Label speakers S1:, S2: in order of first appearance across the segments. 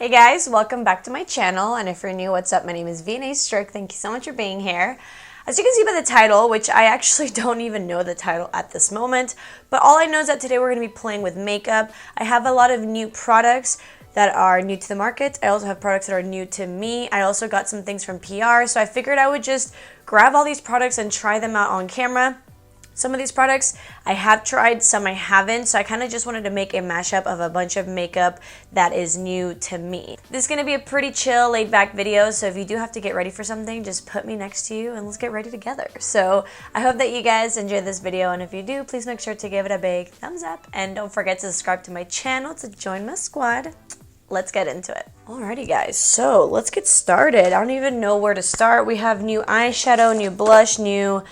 S1: Hey guys, welcome back to my channel, and if you're new, what's up? My name is vianney.strick. Thank you so much for being here. As you can see by the title, which I actually don't even know the title at this moment, but all I know is that today we're going to be playing with makeup. I have a lot of new products that are new to the market. I also have products that are new to me. I also got some things from PR, so I figured I would just grab all these products and try them out on camera. Some of these products I have tried, some I haven't, so I kind of just wanted to make a mashup of a bunch of makeup that is new to me. This is going to be a pretty chill, laid-back video, so if you do have to get ready for something, just put me next to you and let's get ready together. So I hope that you guys enjoy this video, and if you do, please make sure to give it a big thumbs up, and don't forget to subscribe to my channel to join my squad. Let's get into it. Alrighty guys, so let's get started. I don't even know where to start. We have new eyeshadow, new blush, new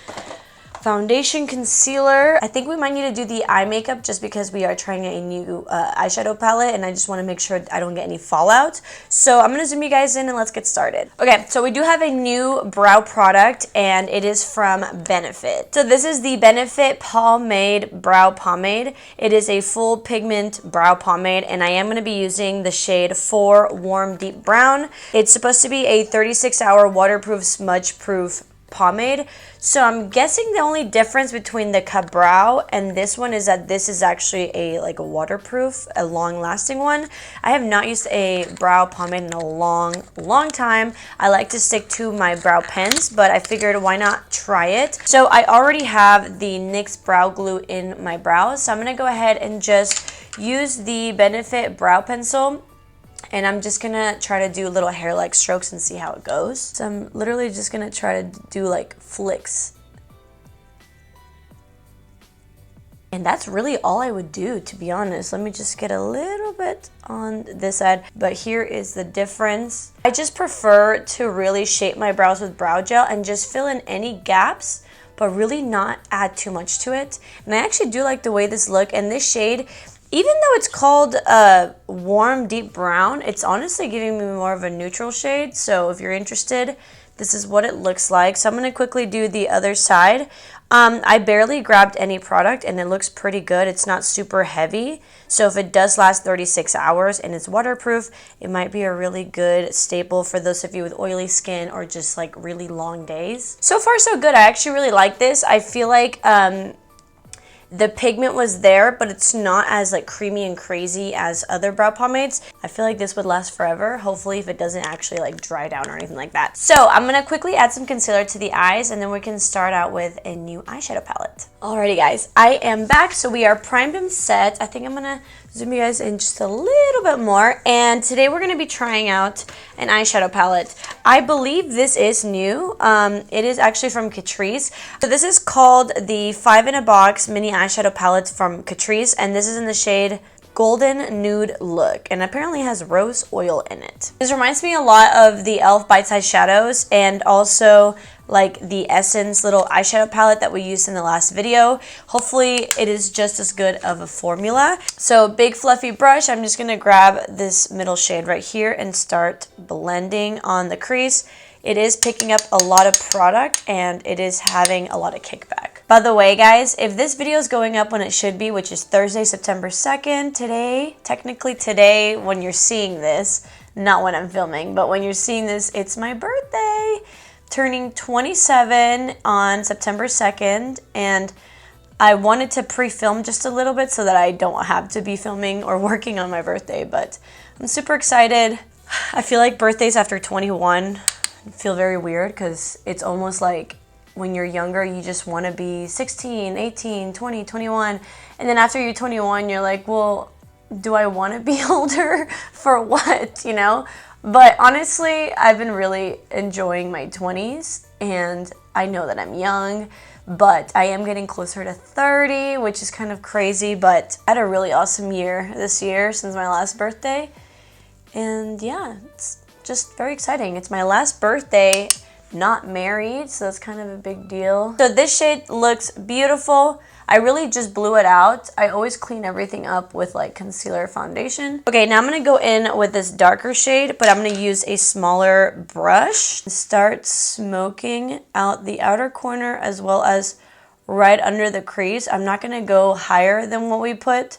S1: foundation, concealer. I think we might need to do the eye makeup just because we are trying a new eyeshadow palette, and I just want to make sure I don't get any fallout. So I'm going to zoom you guys in and let's get started. Okay, so we do have a new brow product, and it is from Benefit. So this is the Benefit POWMADE Brow Pomade. It is a full pigment brow pomade, and I am going to be using the shade 4 Warm Deep Brown. It's supposed to be a 36-hour waterproof, smudge-proof pomade. So I'm guessing the only difference between the Cabrow and this one is that this is actually a waterproof, a long-lasting one. I have not used a brow pomade in a long time. I like to stick to my brow pens, but I figured why not try it. So I already have the NYX brow glue in my brows, so I'm gonna go ahead and just use the Benefit brow pencil, and I'm just gonna try to do little hair-like strokes and see how it goes. So I'm literally just gonna try to do like flicks. And that's really all I would do, to be honest. Let me just get a little bit on this side, but here is the difference. I just prefer to really shape my brows with brow gel and just fill in any gaps, but really not add too much to it. And I actually do like the way this looks, and this shade, even though it's called warm deep brown, it's honestly giving me more of a neutral shade. So if you're interested, this is what it looks like. So I'm going to quickly do the other side. I barely grabbed any product, and it looks pretty good. It's not super heavy. So if it does last 36 hours and it's waterproof, it might be a really good staple for those of you with oily skin or just like really long days. So far so good. I actually really like this. I feel like the pigment was there, but it's not as like creamy and crazy as other brow pomades. I feel like this would last forever, hopefully, if it doesn't actually like dry down or anything like that. So I'm gonna quickly add some concealer to the eyes, and then we can start out with a new eyeshadow palette. Alrighty guys, I am back. So we are primed and set. I think I'm gonna zoom you guys in just a little bit more, and today we're gonna be trying out an eyeshadow palette. I believe this is new. It is actually from CATRICE. So this is called the 5 in a Box mini eyeshadow palette from CATRICE, and this is in the shade Golden Nude Look, and apparently has rose oil in it. This reminds me a lot of the e.l.f. Bite Size Shadows, and also like the Essence little eyeshadow palette that we used in the last video. Hopefully it is just as good of a formula. So big fluffy brush, I'm just gonna grab this middle shade right here and start blending on the crease. It is picking up a lot of product, and it is having a lot of kickback. By the way guys, if this video is going up when it should be, which is Thursday, September 2nd, today, technically today when you're seeing this, not when I'm filming, but when you're seeing this, it's my birthday. Turning 27 on September 2nd, and I wanted to pre-film just a little bit so that I don't have to be filming or working on my birthday, but I'm super excited. I feel like birthdays after 21 feel very weird because it's almost like when you're younger, you just want to be 16, 18, 20, 21, and then after you're 21, you're like, well, do I want to be older for what, you know? But honestly, I've been really enjoying my 20s, and I know that I'm young, but I am getting closer to 30, which is kind of crazy, but I had a really awesome year this year since my last birthday, and yeah, it's just very exciting. It's my last birthday not married, so that's kind of a big deal. So this shade looks beautiful. I really just blew it out. I always clean everything up with like concealer foundation. Okay, now I'm gonna go in with this darker shade, but I'm gonna use a smaller brush. Start smoking out the outer corner as well as right under the crease. I'm not gonna go higher than what we put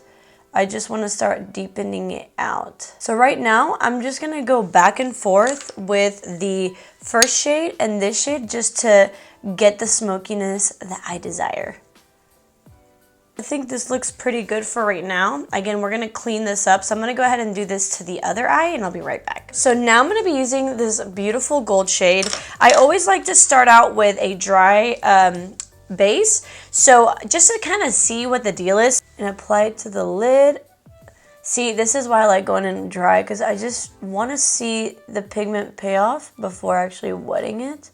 S1: I just want to start deepening it out. So right now, I'm just going to go back and forth with the first shade and this shade just to get the smokiness that I desire. I think this looks pretty good for right now. Again, we're gonna clean this up. So I'm gonna go ahead and do this to the other eye and I'll be right back. So now I'm gonna be using this beautiful gold shade. I always like to start out with a dry base. So just to kind of see what the deal is and apply it to the lid. See, this is why I like going in dry because I just wanna see the pigment pay off before actually wetting it.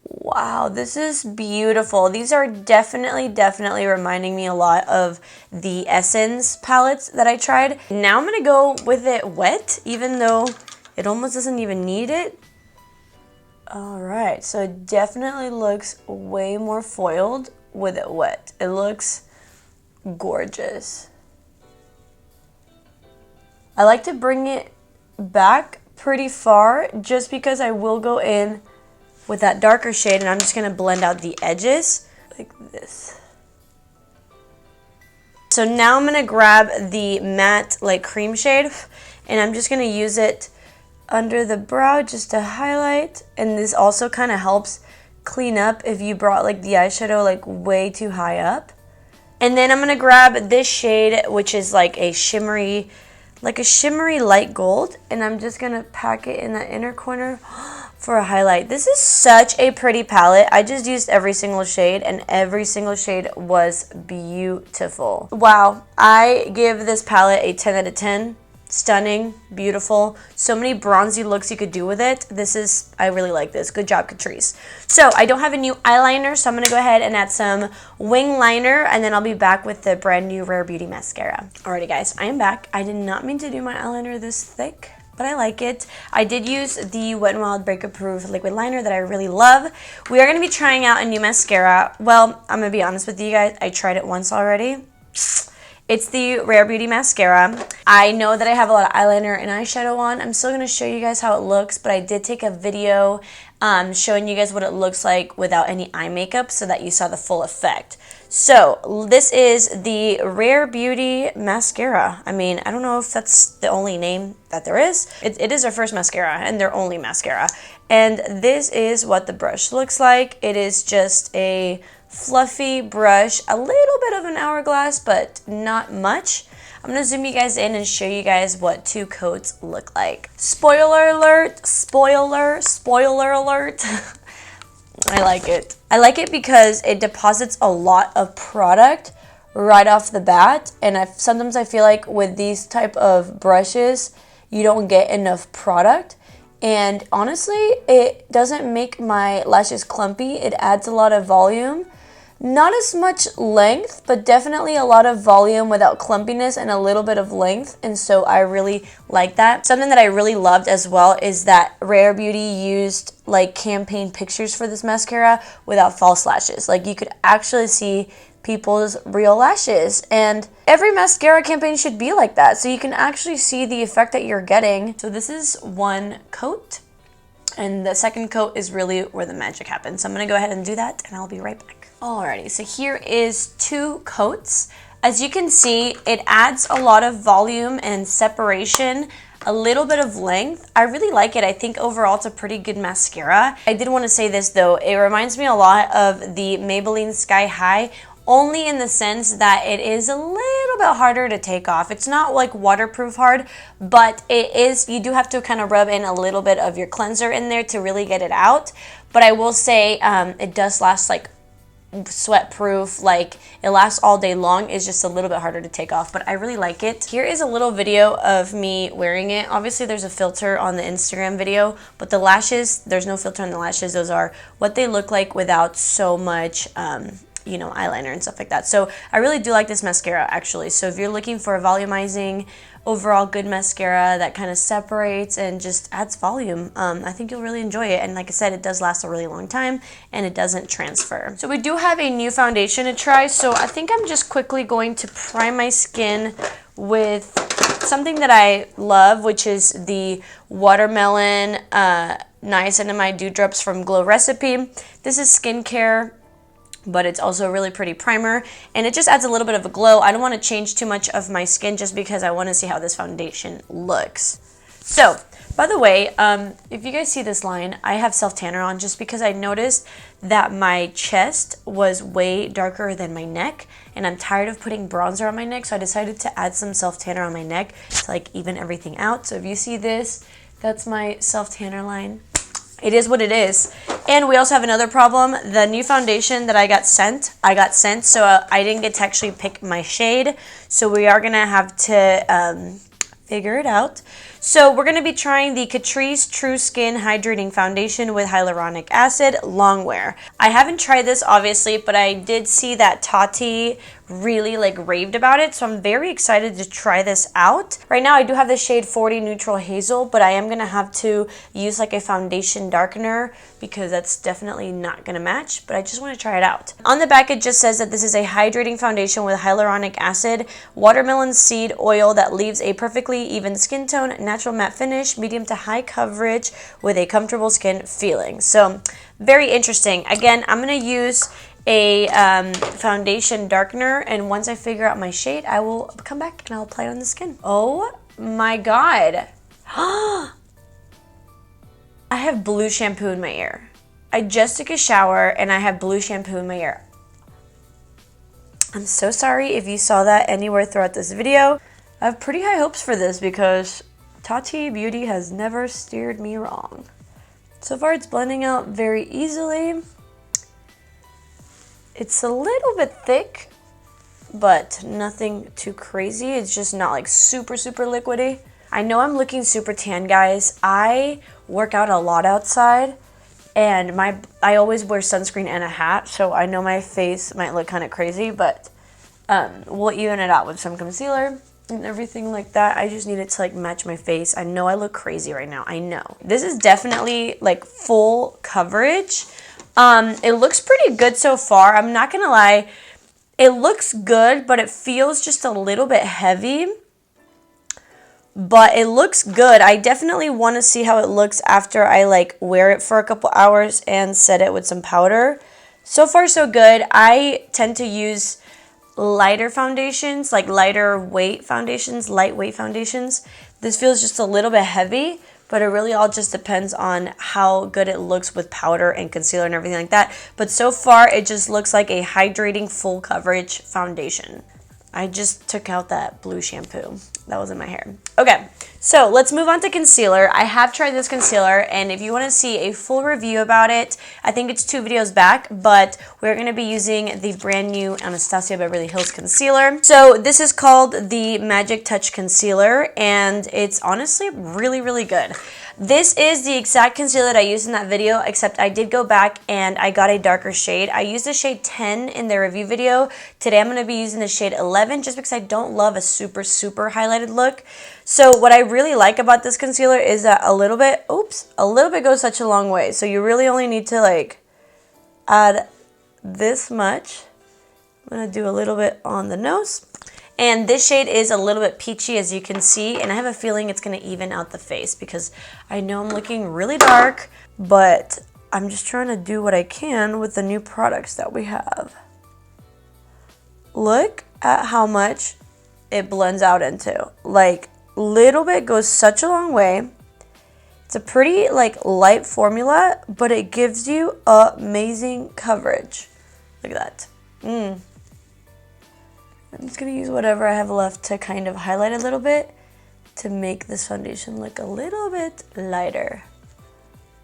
S1: Wow, this is beautiful. These are definitely reminding me a lot of the Essence palettes that I tried. Now I'm gonna go with it wet, even though it almost doesn't even need it. All right, so it definitely looks way more foiled with it wet. It looks gorgeous. I like to bring it back pretty far just because I will go in with that darker shade and I'm just gonna blend out the edges like this. So now I'm gonna grab the matte like cream shade and I'm just gonna use it under the brow just to highlight, and this also kind of helps clean up if you brought like the eyeshadow like way too high up. And then I'm gonna grab this shade which is like a shimmery light gold, and I'm just gonna pack it in that inner corner for a highlight. This is such a pretty palette. I just used every single shade and every single shade was beautiful. Wow, I give this palette a 10 out of 10. Stunning, beautiful, so many bronzy looks you could do with it. I really like this. Good job, Catrice. So I don't have a new eyeliner, so I'm gonna go ahead and add some wing liner and then I'll be back with the brand new Rare Beauty mascara. Alrighty guys, I am back. I did not mean to do my eyeliner this thick, but I like it. I did use the Wet n Wild Breakup Proof liquid liner that I really love. We are gonna be trying out a new mascara. Well, I'm gonna be honest with you guys, I tried it once already. It's the Rare Beauty mascara. I know that I have a lot of eyeliner and eyeshadow on. I'm still gonna show you guys how it looks, but I did take a video showing you guys what it looks like without any eye makeup so that you saw the full effect. So this is the Rare Beauty mascara. I mean, I don't know if that's the only name that there is. It is their first mascara and their only mascara. And this is what the brush looks like. It is just a fluffy brush, a little bit of an hourglass, but not much. I'm gonna zoom you guys in and show you guys what 2 coats look like. Spoiler alert, spoiler alert. I like it. I like it because it deposits a lot of product right off the bat, and sometimes I feel like with these type of brushes, you don't get enough product. And honestly, it doesn't make my lashes clumpy. It adds a lot of volume. Not as much length, but definitely a lot of volume without clumpiness and a little bit of length, and so I really like that. Something that I really loved as well is that Rare Beauty used like campaign pictures for this mascara without false lashes. Like you could actually see people's real lashes, and every mascara campaign should be like that, so you can actually see the effect that you're getting. So this is 1 coat, and the second coat is really where the magic happens. So I'm gonna go ahead and do that and I'll be right back. Alrighty, so here is 2 coats. As you can see, it adds a lot of volume and separation, a little bit of length. I really like it. I think overall it's a pretty good mascara. I did want to say this though, it reminds me a lot of the Maybelline Sky High, only in the sense that it is a little bit harder to take off. It's not like waterproof hard, but it is, you do have to kind of rub in a little bit of your cleanser in there to really get it out. But I will say it does last like sweat proof, like it lasts all day long. It's just a little bit harder to take off, but I really like it. Here is a little video of me wearing it. Obviously there's a filter on the Instagram video, but the lashes, there's no filter on the lashes. Those are what they look like without so much you know, eyeliner and stuff like that. So I really do like this mascara actually. So if you're looking for a volumizing, overall good mascara that kind of separates and just adds volume, I think you'll really enjoy it. And like I said, it does last a really long time and it doesn't transfer. So we do have a new foundation to try. So I think I'm just quickly going to prime my skin with something that I love, which is the Watermelon Niacinamide Dewdrops from Glow Recipe. This is skincare but it's also a really pretty primer, and it just adds a little bit of a glow. I don't want to change too much of my skin just because I want to see how this foundation looks. So, by the way, if you guys see this line, I have self-tanner on just because I noticed that my chest was way darker than my neck, and I'm tired of putting bronzer on my neck, so I decided to add some self-tanner on my neck to like even everything out. So if you see this, that's my self-tanner line. It is what it is. And we also have another problem. The new foundation that I got sent, so I didn't get to actually pick my shade. So we are going to have to figure it out. So we're going to be trying the CATRICE True Skin Hydrating Foundation with Hyaluronic Acid Long Wear. I haven't tried this obviously, but I did see that Tati really like raved about it, so I'm very excited to try this out. Right now I do have the shade 40 Neutral Hazel, but I am going to have to use like a foundation darkener because that's definitely not going to match, but I just want to try it out. On the back it just says that this is a hydrating foundation with hyaluronic acid, watermelon seed oil that leaves a perfectly even skin tone, natural matte finish, medium to high coverage with a comfortable skin feeling. So very interesting. Again, I'm going to use a foundation darkener, and once I figure out my shade, I will come back and I'll apply it on the skin. Oh my god. I have blue shampoo in my ear. I just took a shower and I have blue shampoo in my ear. I'm so sorry if you saw that anywhere throughout this video. I have pretty high hopes for this because Tati Beauty has never steered me wrong. So far it's blending out very easily. It's a little bit thick, but nothing too crazy. It's just not like super liquidy. I know I'm looking super tan, guys. I work out a lot outside, and I always wear sunscreen and a hat, so I know my face might look kind of crazy, but we'll even it out with some concealer and everything like that. I just need it to like match my face. I know I look crazy right now. I know. This is definitely like full coverage. It looks pretty good so far. I'm not gonna lie. It looks good, but it feels just a little bit heavy. But it looks good. I definitely want to see how it looks after I like wear it for a couple hours and set it with some powder. So far so good. I tend to use lighter foundations, like lightweight foundations. This feels just a little bit heavy, but it really all just depends on how good it looks with powder and concealer and everything like that. But so far, it just looks like a hydrating full coverage foundation. I just took out that blue shampoo that was in my hair. Okay, so let's move on to concealer. I have tried this concealer, and if you want to see a full review about it, I think it's 2 videos back, but we're going to be using the brand new Anastasia Beverly Hills concealer. So this is called the Magic Touch Concealer, and it's honestly really good. This is the exact concealer that I used in that video, except I did go back and I got a darker shade. I used the shade 10 in the review video. Today I'm going to be using the shade 11 just because I don't love a super highlighted look. So what I really like about this concealer is that a little bit goes such a long way. So you really only need to like add this much. I'm going to do a little bit on the nose. And this shade is a little bit peachy, as you can see, and I have a feeling it's going to even out the face because I know I'm looking really dark, but I'm just trying to do what I can with the new products that we have. Look at how much it blends out into. Like, little bit goes such a long way. It's a pretty like light formula, but it gives you amazing coverage. Look at that. I'm just going to use whatever I have left to kind of highlight a little bit to make this foundation look a little bit lighter.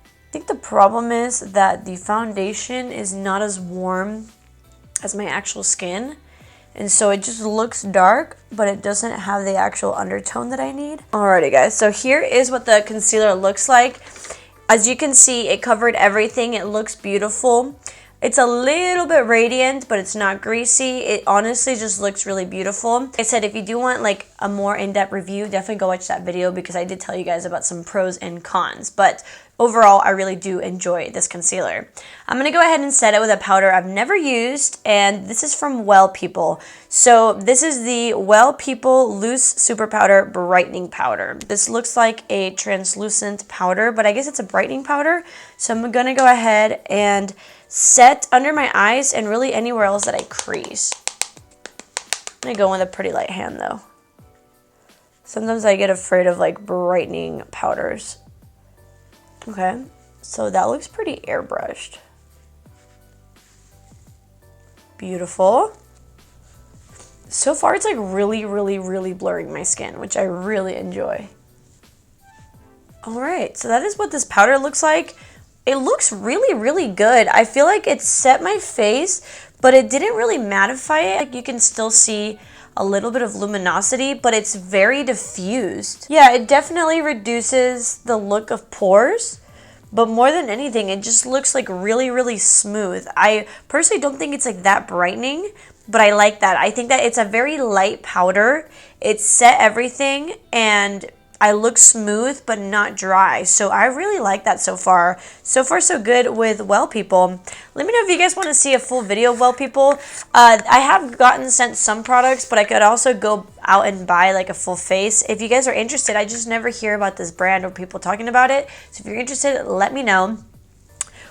S1: I think the problem is that the foundation is not as warm as my actual skin, and so it just looks dark, but it doesn't have the actual undertone that I need. Alrighty guys, so here is what the concealer looks like. As you can see, it covered everything. It looks beautiful. It's a little bit radiant, but it's not greasy. It honestly just looks really beautiful. Like I said, if you do want like a more in-depth review, definitely go watch that video because I did tell you guys about some pros and cons. But overall, I really do enjoy this concealer. I'm going to go ahead and set it with a powder I've never used, and this is from Well People. So this is the Well People Loose Super Powder Brightening Powder. This looks like a translucent powder, but I guess it's a brightening powder. So I'm going to go ahead and set under my eyes and really anywhere else that I crease. I'm going to go in with a pretty light hand though. Sometimes I get afraid of like brightening powders. Okay, so that looks pretty airbrushed. Beautiful. So far it's like really blurring my skin, which I really enjoy. Alright, so that is what this powder looks like. It looks really good. I feel like it set my face, but it didn't really mattify it. Like you can still see a little bit of luminosity, but it's very diffused. Yeah, it definitely reduces the look of pores, but more than anything, it just looks like really smooth. I personally don't think it's like that brightening, but I like that. I think that it's a very light powder. It set everything and I look smooth but not dry. So I really like that so far. So far so good with Well People. Let me know if you guys want to see a full video of Well People. I have gotten sent some products, but I could also go out and buy like a full face. If you guys are interested, I just never hear about this brand or people talking about it. So if you're interested, let me know.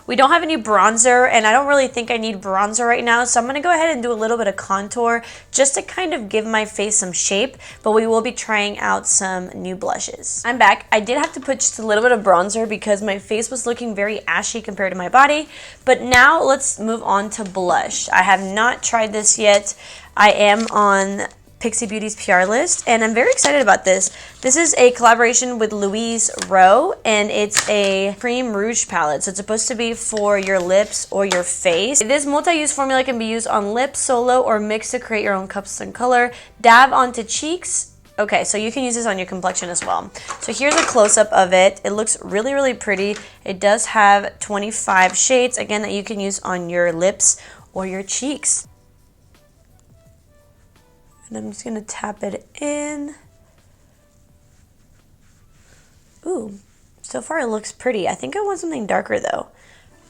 S1: We don't have any bronzer, and I don't really think I need bronzer right now, so I'm going to go ahead and do a little bit of contour just to kind of give my face some shape, but we will be trying out some new blushes. I'm back. I did have to put just a little bit of bronzer because my face was looking very ashy compared to my body, but now let's move on to blush. I have not tried this yet. I am on PIXI Beauty's PR list, and I'm very excited about this. This is a collaboration with Louise Rowe, and it's a cream rouge palette. So it's supposed to be for your lips or your face. This multi-use formula can be used on lips, solo, or mixed to create your own custom color. Dab onto cheeks. Okay, so you can use this on your complexion as well. So here's a close-up of it. It looks really pretty. It does have 25 shades, again, that you can use on your lips or your cheeks. And I'm just going to tap it in. Ooh, so far it looks pretty. I think I want something darker though.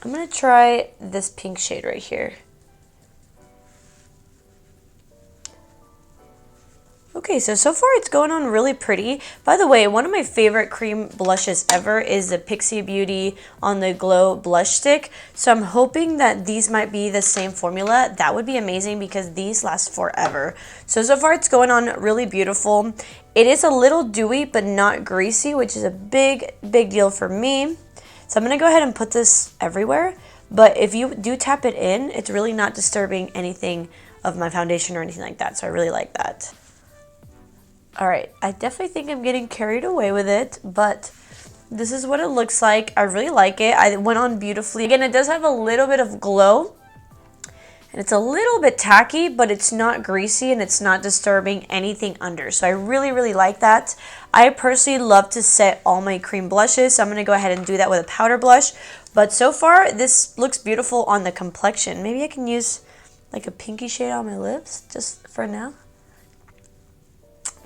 S1: I'm going to try this pink shade right here. Okay, so far it's going on really pretty. By the way, one of my favorite cream blushes ever is the PIXI Beauty On The Glow Blush Stick. So I'm hoping that these might be the same formula. That would be amazing because these last forever. So far it's going on really beautiful. It is a little dewy but not greasy, which is a big deal for me. So I'm going to go ahead and put this everywhere. But if you do tap it in, it's really not disturbing anything of my foundation or anything like that. So I really like that. Alright, I definitely think I'm getting carried away with it, but this is what it looks like. I really like it. I went on beautifully. Again, it does have a little bit of glow, and it's a little bit tacky, but it's not greasy and it's not disturbing anything under. So I really like that. I personally love to set all my cream blushes, so I'm going to go ahead and do that with a powder blush. But so far, this looks beautiful on the complexion. Maybe I can use like a pinky shade on my lips just for now.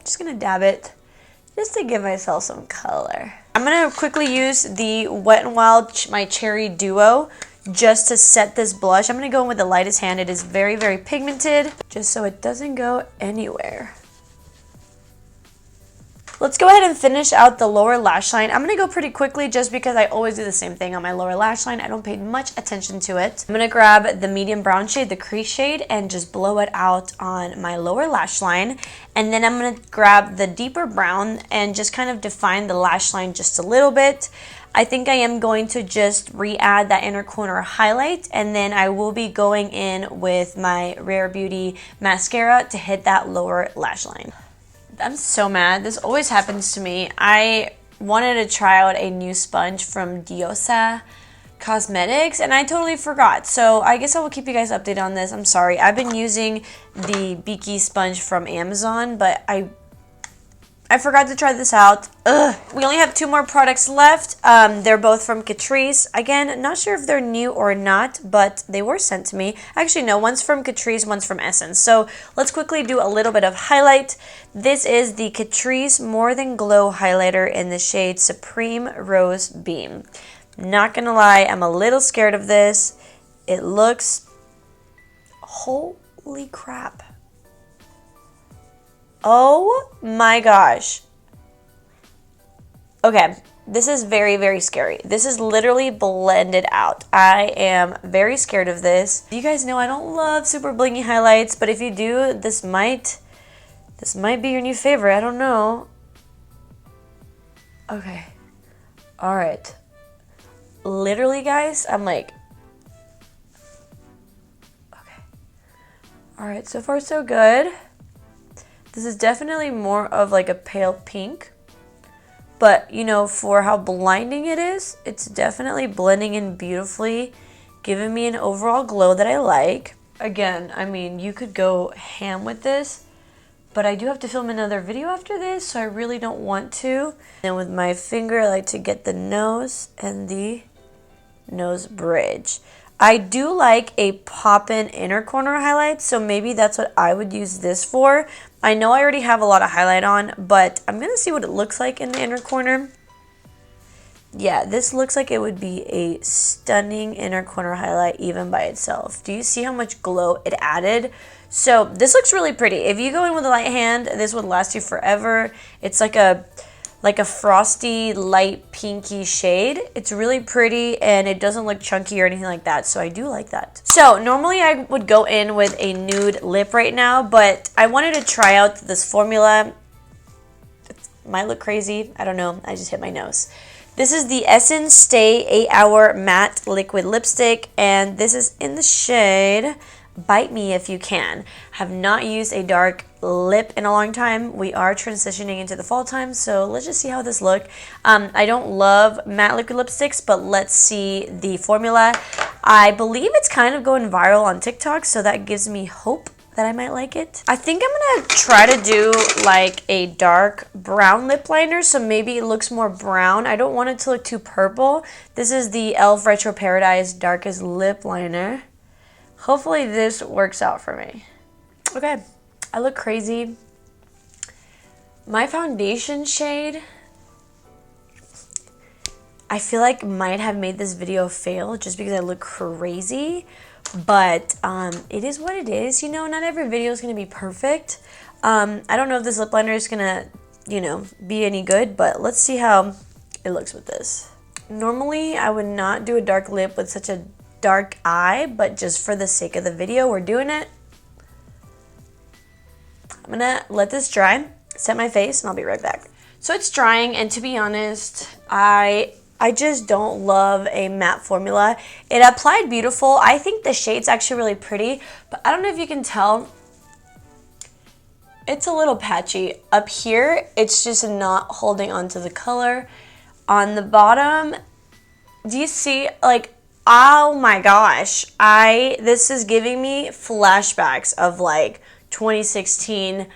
S1: Just gonna dab it just to give myself some color. I'm gonna quickly use the Wet n Wild my Cherry Duo just to set this blush. I'm gonna go in with the lightest hand. It is very pigmented, just so it doesn't go anywhere. Let's go ahead and finish out the lower lash line. I'm going to go pretty quickly just because I always do the same thing on my lower lash line. I don't pay much attention to it. I'm going to grab the medium brown shade, the crease shade, and just blow it out on my lower lash line. And then I'm going to grab the deeper brown and just kind of define the lash line just a little bit. I think I am going to just re-add that inner corner highlight, and then I will be going in with my Rare Beauty mascara to hit that lower lash line. I'm so mad. This always happens to me. I wanted to try out a new sponge from Delarza Cosmetics and I totally forgot. So I guess I will keep you guys updated on this. I'm sorry. I've been using the Beaky sponge from Amazon, but I forgot to try this out. Ugh. We only have 2 more products left. They're both from CATRICE. Again, not sure if they're new or not, but they were sent to me. Actually, no, one's from CATRICE, one's from Essence. So let's quickly do a little bit of highlight. This is the CATRICE More Than Glow highlighter in the shade Supreme Rose Beam. Not gonna lie, I'm a little scared of this. It looks, holy crap. Oh my gosh. Okay, this is very, very scary. This is literally blended out. I am very scared of this. You guys know I don't love super blingy highlights, but if you do, this might be your new favorite. I don't know. Okay. All right. Literally, guys, I'm like, okay. All right, so far so good. This is definitely more of like a pale pink, but you know, for how blinding it is, it's definitely blending in beautifully, giving me an overall glow that I like. Again, I mean, you could go ham with this, but I do have to film another video after this, so I really don't want to. And with my finger, I like to get the nose and the nose bridge. I do like a pop-in inner corner highlight, so maybe that's what I would use this for. I know I already have a lot of highlight on, but I'm going to see what it looks like in the inner corner. Yeah, this looks like it would be a stunning inner corner highlight even by itself. Do you see how much glow it added? So this looks really pretty. If you go in with a light hand, this would last you forever. It's like a frosty, light pinky shade. It's really pretty and it doesn't look chunky or anything like that, so I do like that. So normally I would go in with a nude lip right now, but I wanted to try out this formula. It might look crazy. I don't know. I just hit my nose. This is the Essence Stay 8-Hour Matte Liquid Lipstick, and this is in the shade Bite Me If You Can. Have not used a dark lip in a long time. We are transitioning into the fall time, so let's just see how this looks. I don't love matte liquid lipsticks, but let's see the formula. I believe it's kind of going viral on TikTok, so that gives me hope that I might like it. I think I'm gonna try to do like a dark brown lip liner, so maybe it looks more brown. I don't want it to look too purple. This is the e.l.f. Retro Paradise Darkest Lip Liner. Hopefully this works out for me. Okay, I look crazy. My foundation shade, I feel like might have made this video fail just because I look crazy, but it is what it is. You know, not every video is gonna be perfect. I don't know if this lip liner is gonna, you know, be any good, but let's see how it looks with this. Normally, I would not do a dark lip with such a dark eye, but just for the sake of the video, we're doing it. I'm gonna let this dry, set my face, and I'll be right back. So it's drying, and to be honest, I just don't love a matte formula. It applied beautiful. I think the shade's actually really pretty, but I don't know if you can tell. It's a little patchy. Up here, it's just not holding onto the color. On the bottom, do you see, like, oh my gosh, this is giving me flashbacks of like 2016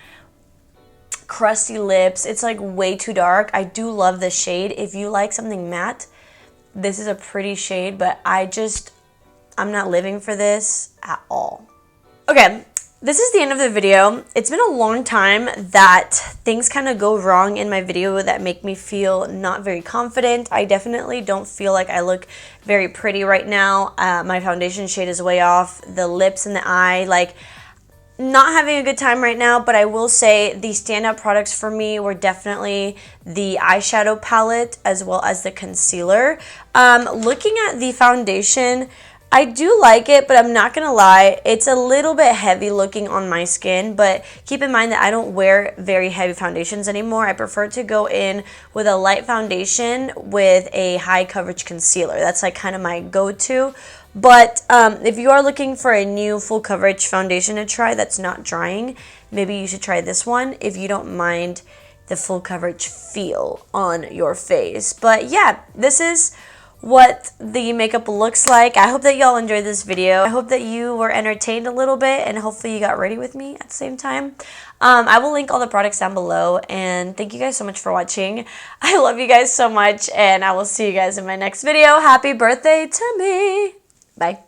S1: crusty lips. It's like way too dark. I do love this shade. If you like something matte, this is a pretty shade, but I'm not living for this at all. Okay, this is the end of the video. It's been a long time that things kind of go wrong in my video that make me feel not very confident. I definitely don't feel like I look very pretty right now. My foundation shade is way off. The lips and the eye, like, not having a good time right now, but I will say the standout products for me were definitely the eyeshadow palette as well as the concealer. Looking at the foundation, I do like it, but I'm not gonna lie, it's a little bit heavy looking on my skin, but keep in mind that I don't wear very heavy foundations anymore. I prefer to go in with a light foundation with a high coverage concealer. That's like kind of my go-to. But if you are looking for a new full coverage foundation to try that's not drying, maybe you should try this one if you don't mind the full coverage feel on your face. But yeah, this is what the makeup looks like. I hope that y'all enjoyed this video. I hope that you were entertained a little bit and hopefully you got ready with me at the same time. I will link all the products down below, and thank you guys so much for watching. I love you guys so much, and I will see you guys in my next video. Happy birthday to me. Bye.